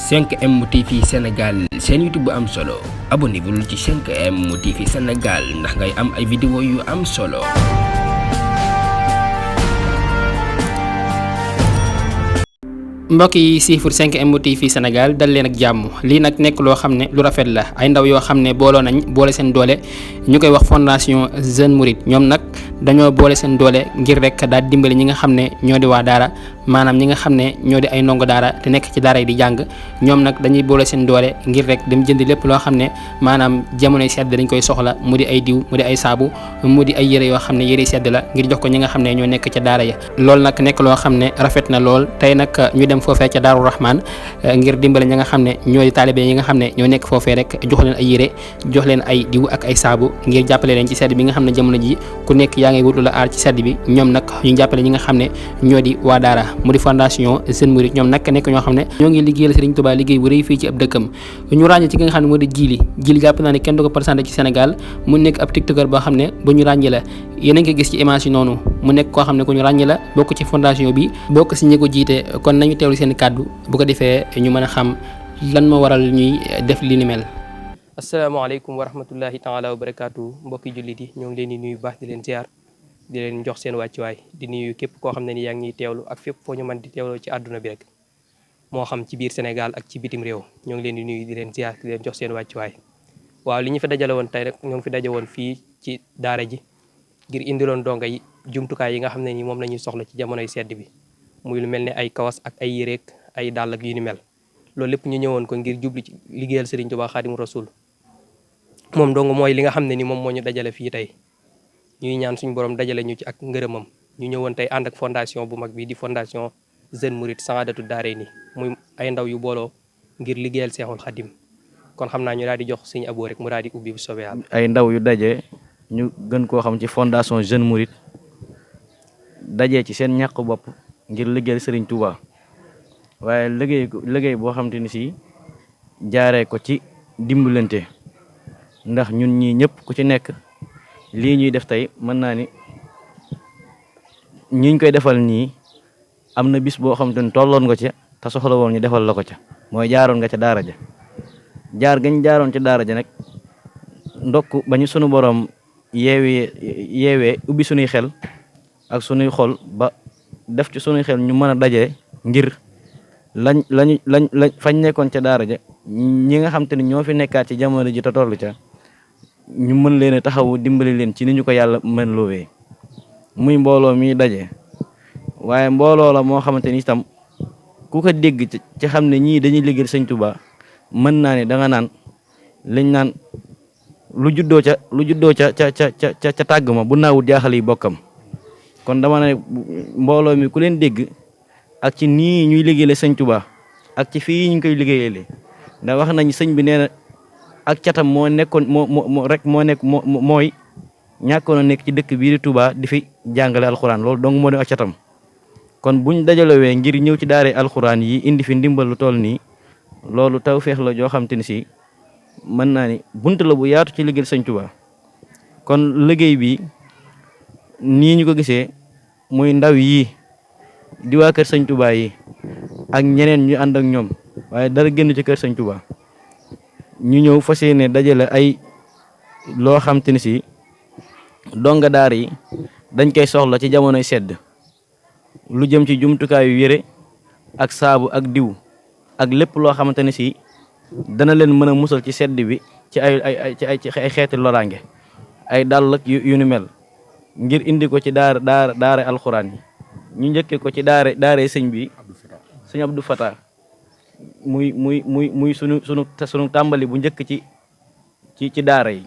5M TV Sénégal seen YouTube bu am solo abonnez-vous ci 5M TV Sénégal ndax ngay am ay vidéo yu am solo. mbokk yi siifur 5M TV Sénégal dal leen ak jàmm lii nag nekk loo xam ne lu rafet la ay ndaw yoo xam ne booloo nañ boole seen doole ñu koy wax fondation Jeune Mouride ñoom nag dañoo boole seen doole ngir rek daal dimbali ñi nga xam ne ñoo di waa daara maanaam ñi nga xam ne ñoo di ay ndongo daara te nekk ci daara yi di jàng ñoom nag dañuy boole seen doole ngir rek dem jënd lépp loo xam ne maanaam jamonoy sedd dañ koy soxla mu di ay diw mu di ay saabu mu di ay yére yoo xam ne yére sedd la ngir jox ko ñi nga xam ne ñoo nekk ca daara ya loolu nag nekk loo xam ne rafet na lool tey nag ñu dem foofee ca Daaru Rahman ngir dimbale ñi nga xam ne ñooy taalibe yi nga xam ne ñoo nekk foofee rek jox leen ay yére jox leen ay diw ak ay saabu ngir jàppale leen ci sedd bi nga xam ne jamono ji ku nekk yaa ngay wut lu la aar ci sedd bi ñoom nag ñu jàppale ñi nga xam ne ñoo di waa daara mu di fondation Jeune Mouride ñoom nag nekk ñoo xam ne ñoo ngi liggéeyal Serigne Touba liggéey bu rëy fii ci ab dëkkam ñu ràññee ci ki nga xam ne moo di Jili jàpp naa ne kenn du ko présenté ci Sénégal mu nekk ab tiktoker boo xam ne bu ñu ràññee la yéen a ngi gis ci image yi noonu mu nekk koo xam ne ku ñu ràññee la bokk ci fondation bi bokk si ñi ko jiite kon nañu teewlu seen kàddu bu ko defee ñu mën a xam lan moo waral ñuy def li ni mel. asalaamaaleykum wa rahmatullahi taala wa barakaatu mbokki jullit yi ñoo ngi leen di nuyu baax di leen ziar di leen jox seen wàccuwaay di nuyu képp koo xam ne ni yaa ngi teewlu ak fépp foo ñu mën di teewlu ci àdduna bi rek moo xam ci biir Sénégal ak ci bitim réew ñoo ngi leen di nuyu di leen ziar di leen jox seen wàccuwaay waaw li ñu fi dajale woon tey rek ñoo ngi fi daje woon fii ci daara ji ngir indiloon donga yi jumtukaay yi nga xam ne ni moom la ñuy soxla ci jamonoy sedd bi muy lu mel ne ay kawas ak ay yéreek ay dàll ak yu ni mel loolu lépp ñu ñëwoon ko ngir jublu ci liggéeyal Serigne Touba Xaadimu Rasuul moom dong mooy li nga xam ne ni moom moo ñu dajale fii tey ñuy ñaan suñu borom dajale ñu ci ak ngërëmam ñu ñëwoon tey ànd ak fondation bu mag bi di fondation Jeune Mouride Saadatu Daarayni muy ay ndaw yu booloo ngir liggéeyal Seexul Xadim kon xam naa ñu daal di jox suñu aboo rek mu daal di ubbi bu soobee Yàlla. ay ndaw yu daje ñu gën koo xam ci fondation Jeune Mouride daje ci seen ñàkk bopp ngir liggéeyal Serigne Touba waaye liggéey boo xam te ni si jaaree ko ci dimbalante ndax ñun ñii ñëpp ku ci nekk lii ñuy def tey mën naa ni ñiñ koy defal nii am na bis boo xam te ni tolloon nga ca te soxla woon ñu defal la ko ca mooy jaaroon nga ca daara ja jaar gañ jaaroon ca daara ja nag ndokk ba ñu sunu borom yeewee ubbi sunuy xel ak sunuy xol ba def ci sunuy xel ñu mën a daje ngir lañ fañ nekkoon ca daara ja ñi nga xam te ni ñoo fi nekkaat ci jamono ji te toll ca ñu mën leen a taxawu dimbali leen ci ni ñu ko yàlla mën loowee muy mbooloo mi daje waaye mbooloo la moo xamante ni itam ku ko dégg ci xam ne ñii dañuy liggéeyal Sëñ Tuubaa mën naa ne danga naan liñ naan lu juddoo ca tàgg ma bu naawut jaaxal yi bokkam kon dama ne mbooloo mi ku leen dégg ak ci nii ñuy liggéeyale Sëñ Tuubaa ak ci fii ñu koy liggéeyale ndax wax nañ sëñ bi nee na ak catam moo nekkoon mooy ñàkkoon a nekk ci dëkk bii di Touba di fi jàngale alxuraan loolu donc moo di ak catam kon buñ dajalowee ngir ñëw ci daare alxuraan yi indi fi ndimbal lu toll nii loolu tawfeex la joo xam te ni si mën naa ni bunt la bu yaatu ci liggéey Sëñ Touba kon liggéey bi nii ñu ko gisee muy ndaw yi di waa kër Sëñ Touba yi ak ñeneen ñu ànd ak ñoom waaye dara génn ci kër Sëñ Touba ñu ñëw fas yéene dajale ay loo xam te ni si donga daar yi dañ koy soxla ci jamonoy sedd lu jëm ci jumtukaayu yére ak saabu ak diw ak lépp loo xamante ne si dana leen mën a musal ci sedd bi ci ay xeeti loraange ay dàll ak yu ni mel ngir indi ko ci daara alxuraan yi ñu njëkkee ko ci daare sëñ bi sëñ Abdou Fatah muy sunu tàmbali bu njëkk ci daara yi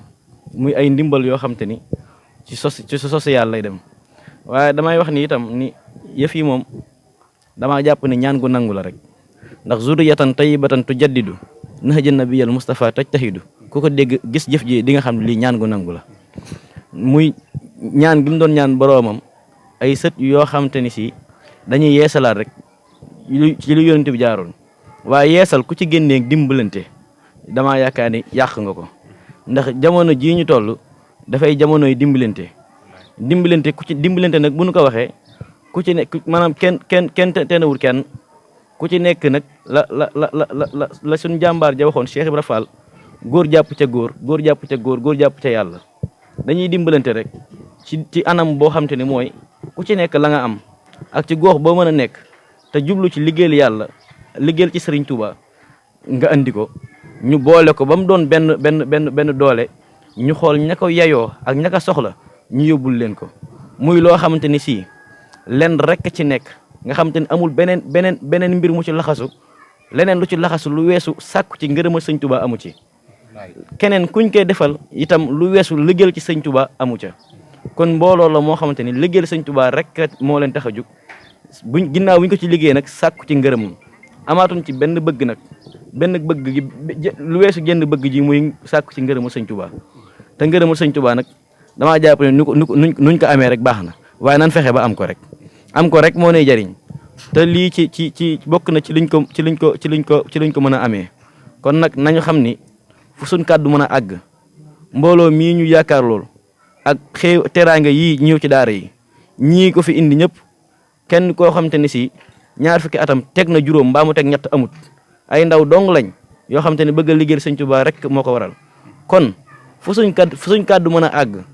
muy ay ndimbal yoo xam te ni ci social lay dem waaye damay wax ni itam ni yëf yi moom damaa jàpp ni ñaan gu nangu la rek ndax zurriyatan tayyibatan tujaddidu nahja nabiyal Mustafa tajtahidu ku ko dégg gis jëf ji di nga xam ne lii ñaan gu nangu la muy ñaan gi mu doon ñaan boroomam ay sët yoo xam te ni si dañuy yeesalaat rek ci lu yonent bi jaaroon waaye yeesal ku ci génnee dimbalante damaa yaakaar ni yàq nga ko ndax jamono jii ñu toll dafay jamonoy dimbalante ku ci dimbalante nag bu nu ko waxee ku ci ne maanaam kenn teenawul kenn ku ci nekk nag la suñ jàmbaar ja waxoon Cheikh Ibra Fall góor jàpp ca góor góor jàpp ca góor góor jàpp ca yàlla dañuy dimbalante rek ci anam boo xam te ne mooy ku ci nekk la nga am ak ci gox boo mën a nekk te jublu ci liggéeyal yàlla liggéeyal ci Serigne Touba nga andi ko ñu boole ko ba mu doon benn doole ñu xool ña ko yayoo ak ña ko soxla ñu yóbbul leen ko muy loo xamante ni si lenn rek ci nekk nga xamante ni amul beneen mbir mu ci laxasu leneen lu ci laxasu lu weesu sàkku ci ngërëmal Sëñ Touba amu ci keneen kuñ koy defal itam lu weesu liggéeyal ci Sëñ Touba amu ca kon mbooloo la moo xamante ni liggéeyal Sëñ Touba rek moo leen tax a jug ginnaaw buñ ko ci liggéey nag sàkku ci ngërëmam amaatuñ ci benn bëgg nag benn bëgg gi lu weesu génn bëgg ji muy sàkku ci ngërëmul Sëñ Touba te ngërëmul Sëñ Touba nag damaa jàpp ne nuñ ko amee rek baax na waaye nan fexe ba am ko rek moo ne jariñ te lii ci bokk na ci liñ ko mën a amee kon nag nañu xam ni fu suñ kàddu mën a àgg mbooloo mii ñu yaakaar lool ak xew teraanga yii ñëw ci daara yi ñii ko fi indi ñëpp kenn koo xam te ni si ñaar fukki atam teg na juróom mbaa mu teg ñett amut ay ndaw dong lañ yoo xam te ne bëgg a liggéeyal Sëñ Touba rek moo ko waral kon fu suñ kàddu mën a àgg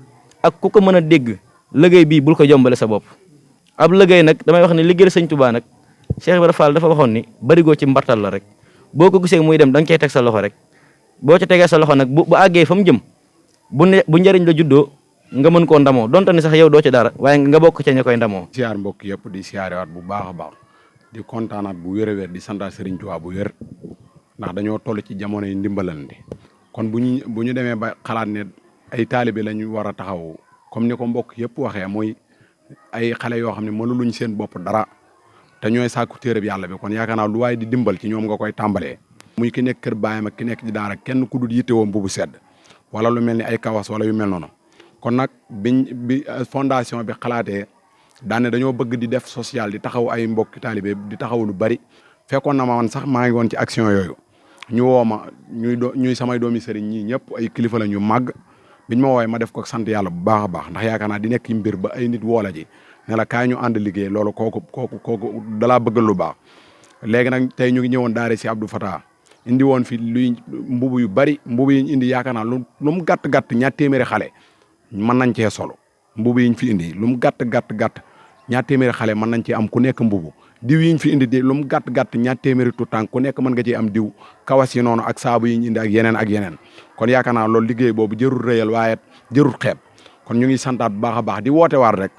ak ku ko mën a dégg liggéey bii bul ko jombale sa bopp ab liggéey nag damay wax ne liggéeyal Sëñ Touba nag Cheikh Ibra Fall dafa waxoon ni barigoo ci mbartal la rek boo ko gisee muy dem da nga cey teg sa loxo rek boo ca tegee sa loxo nag bu àggee fa mu jëm bu njëriñ la juddoo nga mën koo ndamoo donte ni sax yow doo ci dara waaye nga bokk ca ña koy ndamoo. siyaar mbokk yëpp di siyaarewaat bu baax a baax di kontaanaat bu wér a wér di santaat Serigne Touba bu wér ndax dañoo toll ci jamono yi ndimbalante kon bu ñu demee ba xalaat ne ay taalibe la ñu war a taxaw comme ni ko mbokk yëpp waxee mooy ay xale yoo xam ne mënuluñ seen bopp dara te ñooy sàkku téereb yàlla bi kon yaakaar naa lu waaye di dimbal ci ñoom nga koy tàmbalee. muy ki nekk kër baayam ak ki nekk ci daara kenn ku dul yittewoom bu sedd wala lu mel ni ay kawas wala yu mel noonu kon nag bi fondation bi xalaatee daane dañoo bëgg di def social di taxaw ay mbokki taalibe di taxaw lu bari fekkoon na ma man sax maa ngi woon ci action yooyu ñu woo ma ñuy samay doomi sëriñ ñii ñëpp ay kilifa la ñu màgg biñ ma woowee ma def ko sant yàlla bu baax a baax ndax yaakaar naa di nekk mbir ba ay nit woola ji ne la kaay ñu ànd liggéey loolu kooku dalaa bëggal lu baax léegi nag tey ñu ngi ñëwoon daare si Abdou Fatah indi woon fi luy mbubu yu bari mbubu yi ñu indi yaakaar naa lu mu gàtt ñaar téeméeri xale mën nañ cee solo mbubu yi ñu fi indi lu mu gàtt ñaar téeméeri xale mën nañ cee am ku nekk mbubu diw yi ñu fi indi lu mu gàtt ñaar téeméeri tuutànk ku nekk mën nga cee am diw kawas yi noonu ak saabu yi ñu indi ak yeneen kon yaakaar naa loolu liggéey boobu jërul rëyal waaye jërul xeeb kon ñu ngi santaat bu baax a baax di woote waar rek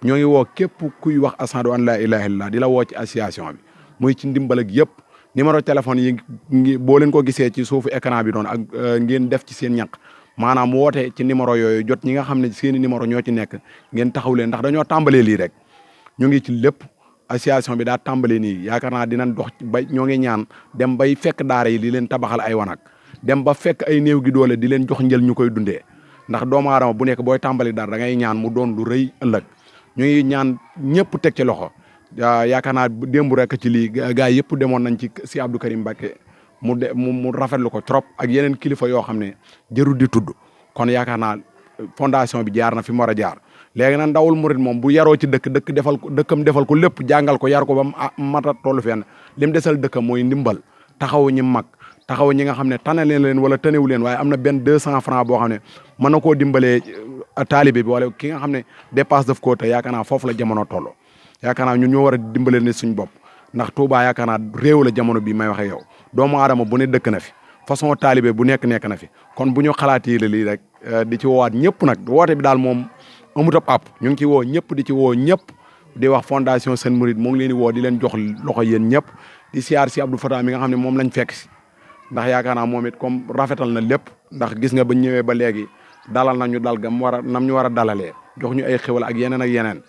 ñoo ngi woo képp kuy wax ashadu an laa ilaaha illallaah di la woo ci association bi muy ci ndimbal ak yëpp numéro téléphone yi boo leen ko gisee ci suufu écran bi doon ak ngeen def ci seen ñaq maanaam woote ci numéro yooyu jot ñi nga xam ne seeni numéro ñoo ci nekk ngeen taxaw leen ndax dañoo tàmbalee lii rek ñu ngi ci lépp association bi daa tàmbalee nii yaakaar naa dinañ dox ba ñoo ngi ñaan dem bay fekk daara yi di leen tabaxal ay wanag dem ba fekk ay néew gi doole di leen jox njël ñu koy dundee ndax doomu aadama bu nekk booy tàmbali dara da ngay ñaan mu doon lu rëy ëllëg ñu ngi ñaan ñëpp teg ci loxo yaakaar naa démb rek ci lii gaa yëpp demoon nañ ci si Abdou Karim Mbacké mu rafetlu ko trop ak yeneen kilifa yoo xam ne jërul di tudd kon yaakaar naa fondation bi jaar na fi mu war a jaar léegi nag ndawul murit moom bu yaroo ci dëkk defal ko lépp jàngal ko yar ko ba mata tollu fenn lim desal dëkkam mooy ndimbal taxawu ñi mag taxawu ñi nga xam ne tane leen wala tanewu leen waaye am na benn 200 francs boo xam ne mën na koo dimbalee taalibe bi wala ki nga xam ne dépasse daf koo te yaakaar naa foofu la jamono toll yaakaar naa ñun ñoo war a dimbalee ne suñ bopp ndax Touba yaakaar naa réew la jamono bi may waxe yow doomu aadama bu ne dëkk na fi façon taalibe bu nekk na fi kon bu ñu xalaatee lii rek di ci woowaat ñëpp nag woote bi daal moom amut ab app ñu ngi ci woo ñëpp di ci woo ñëpp di wax fondation Sen Mouride moo ngi leen di woo di leen jox loxo yéen ñëpp di siyaar si Abdou Fatah mi nga xam ne moom lañ fekk si ndax yaakaar naa moom it comme rafetal na lépp ndax gis nga ba ñëwee ba léegi dalal nañu dal gam nam ñu war a dalalee jox ñu ay xéwal ak yeneen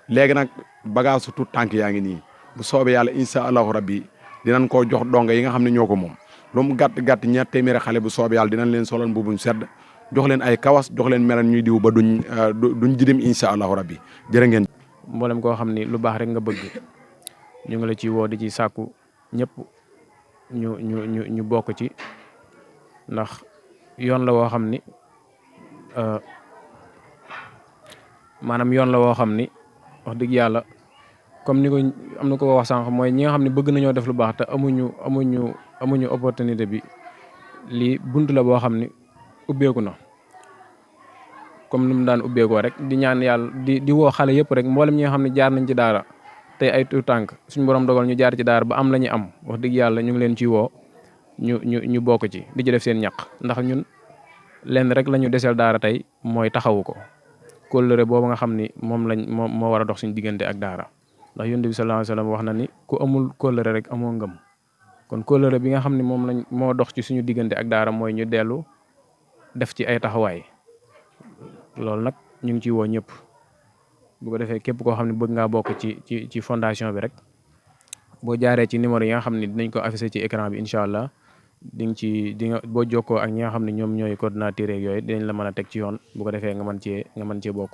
léegi nag bagage su tuut tànk yaa ngi nii bu soobee yàlla incha allahu rabbi dinañ koo jox donga yi nga xam ne ñoo ko moom lu mu gàtt ñaar téeméeri xale bu soobee yàlla dinañ leen solal mbubuñ sedd jox leen ay kawas jox leen melan ñuy diw ba duñ jidim incha allahu rabbi jërë ngeen. mboolem koo xam ni lu baax rek nga bëgg ñu ngi la ci woo di ci sàkku ñëpp ñu bokk ci ndax yoon la woo xam ni maanaam yoon la woo xam ni wax dëgg yàlla comme ni ko am na ko wax sànq mooy ñi nga xam ne bëgg nañoo def lu baax te amuñu opportunité bi lii bunt la boo xam ne ubbeeku na comme ni mu daan ubbeekoo rek di ñaan yàlla di woo xale yëpp rek mboolem ñi nga xam ne jaar nañ ci daara tey ay tuut tànk suñu borom dogal ñu jaar ci daara ba am la ñu am wax dëgg yàlla ñu ngi leen ciy woo ñu bokk ci di ci def seen ñaq ndax ñun lenn rek la ñu deseel daara tey mooy taxawu ko kóllëre boobu nga xam ni moom moo war a dox suñu diggante ak daara ndax yonent bi sallallahu alayhi wasallam wax na ni ku amul kóllëre rek amoo ngëm kon kóllëre bi nga xam ne moo dox ci suñu diggante ak daara mooy ñu dellu def ci ay taxawaay loolu nag ñu ngi ciy woo ñëpp bu ko defee képp koo xam ne bëgg ngaa bokk ci fondation bi rek boo jaaree ci numéro yi nga xam ne dinañ ko affiché ci écran bi incha allah di nga boo jokkoo ak ñi nga xam ne ñoom ñooy coordinateur yeeg yooyu dinañ la mën a teg ci yoon bu ko defee nga mën cee bokk.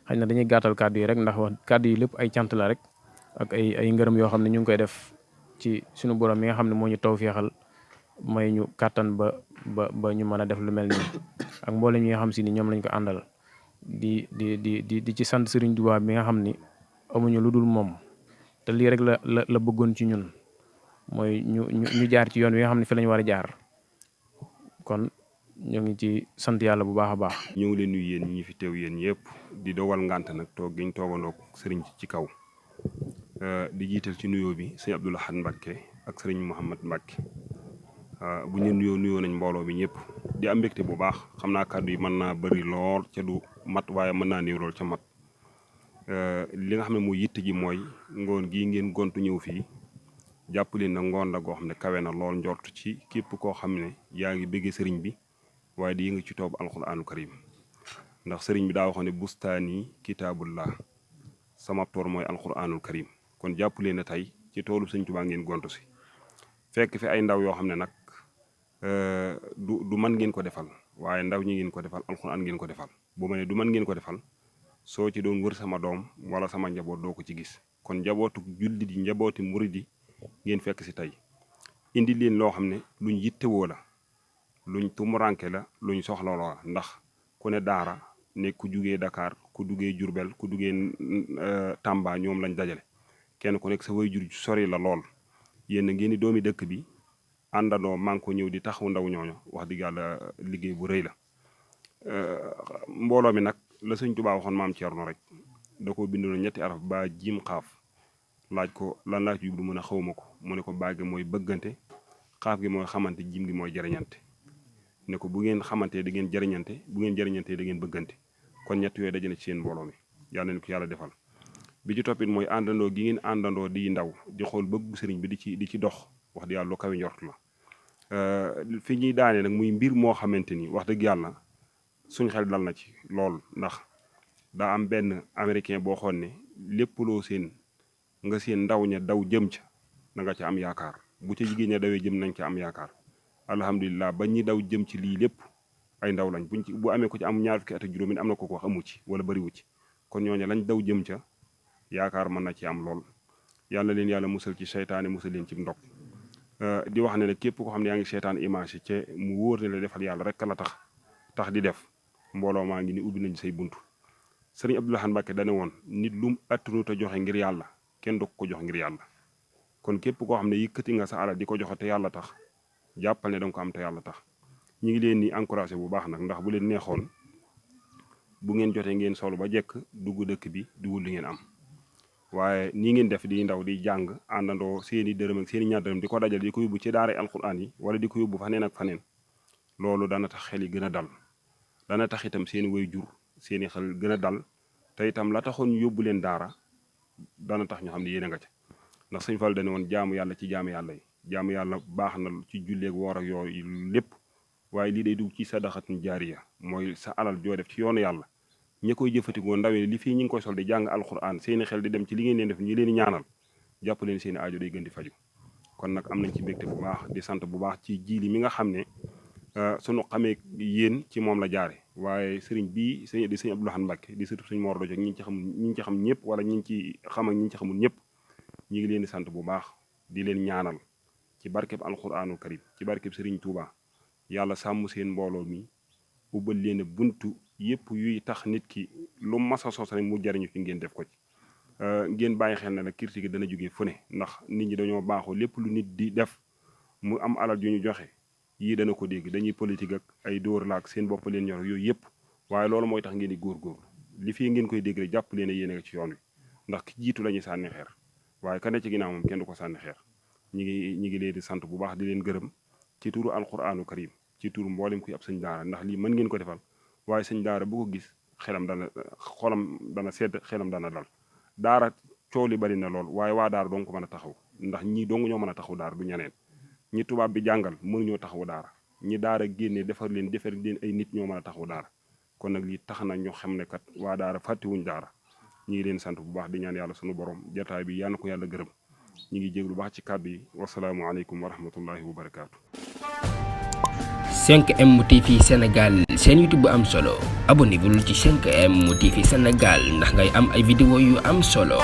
xëy na dañuy gàttal kàddu yi rek ndax wax kàddu yi lépp ay cant la rek ak ay ngërëm yoo xam ne ñu ngi koy def ci suñu borom mi nga xam ne moo ñu tawfeexal may ñu kàttan ba ñu mën a def lu mel nii ak mboolem ñi nga xam si ni ñoom lañ ko àndal di ci sant Serigne Touba bi nga xam ni amuñu lu dul moom te lii rek la bëggoon ci ñun mooy ñu jaar ci yoon wi nga xam ne fi lañ war a jaar kon ñu ngi ci sant yàlla bu baax a baax. ñu ngi leen nuyu yéen ñi fi teew yéen yëpp di dogal ngànt nag toog gi ñu toogandoo sëriñ ci kaw di jiital ci nuyoo bi sëñ Abdou Lahad Mbacké ak sëriñ Mouhamad Mbacké bu ñu nuyoo nañ mbooloo bi ñëpp di am mbégte bu baax xam naa kàddu yi mën naa bëri lool ca du mat waaye mën naa néew lool ca mat li nga xam ne mooy yitte ji mooy ngoon gii ngeen gontu ñëw fii jàpp leen na ngoon la goo xam ne kawe na lool njort ci képp koo xam ne yaa ngi bëggee sëriñ bi waaye di yëngu ci toobu alquraanu karim ndax sëriñ bi daa waxoon ne bustaani kitaabullah sama toor mooy alquraanul karim kon jàpp leen ne tey ci toolu sëñ Tuubaa ngeen gontu si fekk fi ay ndaw yoo xam ne nag du man ngeen ko defal waaye ndaw ñi ngeen ko defal alquraan ngeen ko defal bu ma ne du man ngeen ko defal soo ci doon wër sama doom wala sama njaboot doo ko ci gis kon njabootu jullit yi njabooti murid yi ngeen fekk si tey indi leen loo xam ne luñ yittewoo la luñ tumuranke la luñ soxla la ndax ku ne daara ne ku jugee Dakar ku duggee Jurbel ku duggee Tamba ñoom lañ dajale kenn ku nekk sa waajur sori la lool yéen ngeen di doomi dëkk bi àndandoo maa ngi ko ñëw di taxaw ndaw ñooñu wax dëgg yàlla liggéey bu rëy la mbooloo mi nag la sëñ Tuubaa waxoon maam Thierno rek da koo bindoon ñetti araf ba jiim xaaf laaj ko lan laa ci jublu mën a xawma ko mu ne ko baage mooy bëggante xaaf gi mooy xamante jiim gi mooy jariñante ne ko bu ngeen xamantee da ngeen jariñante bu ngeen jariñante da ngeen bëggante kon ñett yooyu dajale ci seen mbooloo mi yàlla nañu ko yàlla defal bi ci toppit mooy àndandoo gi ngeen àndandoo di ndaw di xool bëggu sëriñ bi di ci dox wax dëgg yàlla lu kawe njort la fi ñuy daane nag muy mbir moo xamante ni wax dëgg yàlla suñ xel dal na ci lool ndax daa am benn américain boo xoon ne lépp loo seen nga seen ndaw ña daw jëm ca na nga ca am yaakaar bu ca jigéen ña dawee jëm nañ ca am yaakaar alhamdulilah ba ñi daw jëm ci lii lépp ay ndaw lañ bu amee ko ci am ñaar fukki at ak juróomi am na ko wax amu ci wala bëriwu ci kon ñooñu lañ daw jëm ca yaakaar mën na ci am lool yàlla leen yàlla musal ci seytaane musal leen ci ndog di wax ne nag képp ko xam ne yaa ngi seetaan image yi ca mu wóor ne la defal yàlla rek la tax di def mbooloo maa ngi ni ubbi nañ say buntu sëriñ Abdou Lahad Mbacké dane woon nit lum attunu te joxe ngir yàlla kenn du ko jox ngir yàlla kon képp koo xam ne yëkkati nga sa alal di ko joxe te yàlla tax jàppal ne danga ko am te yàlla tax ñu ngi leen ni encouragé bu baax nag ndax bu leen neexoon bu ngeen jotee ngeen solo ba jekk dugg dëkk bi di wul li ngeen am waaye nii ngeen def di ndaw di jàng àndandoo seeni dërëm ak seeni ñaar dërëm di ko dajal di ko yóbbu ci daara alquran yi wala di ko yóbbu faneen ak faneen loolu dana tax xel yi gën a dal dana tax itam seeni waajur seeni xel gën a dal te itam la taxoon ñu yóbbu leen daara dana tax ñu xam ne yéen a nga ca ndax sëñ Fall dane woon jaamu yàlla ci jaamu yàlla yi jaamu yàlla baax na ci julleeg woor ak yooyu lépp waaye lii day dugg ci sadaxatun jaariya mooy sa alal joo def ci yoonu yàlla ñi koy jëfatikoo ndawe li fii ñi ngi koy sol di jàng alquran seeni xel di dem ci li ngeen leen def ñi leen ñaanal jàpp leen seeni aajo day gën di faju kon nag am nañ ci mbégte bu baax di sant bu baax ci jiili mi nga xam ne sunu xamee yéen ci moom la jaare waaye sëriñ bii di sëñ Abdou Lahad Mbacké di surtout suñu Mor Dojo ñi ci xam ñëpp wala ñi ci xam ak ñi ci xamul ñëpp ñi ngi leen di sant bu baax di leen ñaanal ci barkeb alquranul karim ci barkeb sëriñ Touba yàlla sàmm seen mbooloo mi ubbal leen buntu yëpp yuy tax nit ki lu masa sos rek mu jariñu fi ngeen def ko ci ngeen bàyyi xel ne la critique dana jógee fu ne ndax nit ñi dañoo baaxoo lépp lu nit di def mu am alal ju ñu joxe yii dana ko dégg dañuy politique ak ay dóor laak seen bopp leen ñor yooyu yëpp waaye loolu mooy tax ngeen di góorgóorlu li fii ngeen koy dégg rek jàpp leen a yéene nga ci yoon wi ndax ki jiitu la ñuy sànni xeer waaye ka ne ci ginnaaw moom kenn du ko sànni xeer ñi ngi leen di sant bu baax di leen gërëm ci turu alquraanu karim ci turu mboolem kuy ab sëñ daara ndax lii mën ngeen ko defal waaye sëñ daara bu ko gis xolam dana sedd xelam dana dal daara coow li bari na lool waaye waa daara dong ko mën a taxaw ndax ñii dong ñoo mën a taxaw daara du ñeneen ñi tubaab bi jàngal mënuñoo taxaw daara ñi daara génne defar leen ay nit ñoo mën a taxaw daara kon nag lii tax na ñu xam ne kat waa daara fàttewuñ daara ñi ngi leen sant bu baax di ñaan yàlla sunu borom jataay bi yal na ko yàlla gërëm ñi ngi jéglu baax ci kàddu yi wasalaamu aleykum wa rahmatullahi wa barakaatu. 5M TV Sénégal seen YouTube bu am solo abonné bul ci 5M TV Sénégal ndax ngay am ay vidéo yu am solo.